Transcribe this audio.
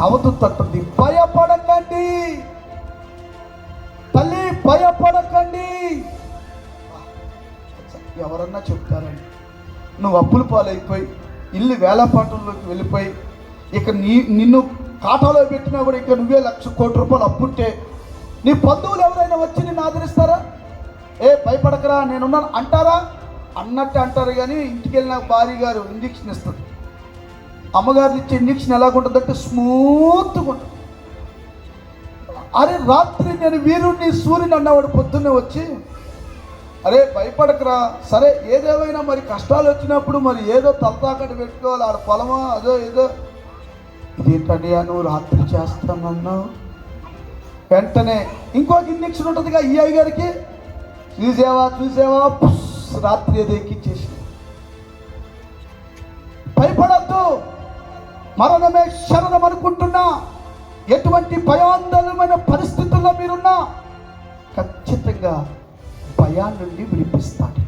దేవదూత అంటుంది, భయపడకండి తల్లి, భయపడకండి. ఎవరన్నా చెప్తారండి, నువ్వు అప్పుల పాలైపోయి ఇల్లు వేలపాటల్లోకి వెళ్ళిపోయి ఇక నిన్ను కాటాలో పెట్టినా కూడా ఇక నువ్వే 1,00,000 కోటి రూపాయలు అప్పుంటే నీ బంధువులు ఎవరైనా వచ్చి నిన్ను ఆదరిస్తారా? భయపడకరా నేనున్నాను అంటారా? అన్నట్టు అంటారు. కానీ ఇంటికి వెళ్ళిన భార్య గారు ఇంజక్షన్ ఇస్తుంది. అమ్మగారు ఇచ్చే ఇంజక్షన్ ఎలాగుంటుందంటే స్మూత్గా ఉంటుంది. అరే రాత్రి నేను వీరుణ్ణి సూర్యుని అన్నవాడు పొద్దున్నే వచ్చి, అరే భయపడకరా, సరే ఏదేమైనా మరి కష్టాలు వచ్చినప్పుడు మరి ఏదో తలతాకట్టు పెట్టుకోవాలి, ఆడ పొలమా అదో ఏదో. ఇదేంటండి నువ్వు రాత్రి చేస్తానన్నావు? వెంటనే ఇంకొక ఇంజక్షన్ ఉంటుందిగా ఈ అయ్యగారికి, చూసేవా రాత్రి ఏదో ఎక్కిచ్చేసి. భయపడద్దు, మరణమే శరణం అనుకుంటున్నా, ఎటువంటి భయాందోళనమైన పరిస్థితుల్లో మీరున్నా ఖచ్చితంగా భయాన్ని నుండి విడిపిస్తాడు.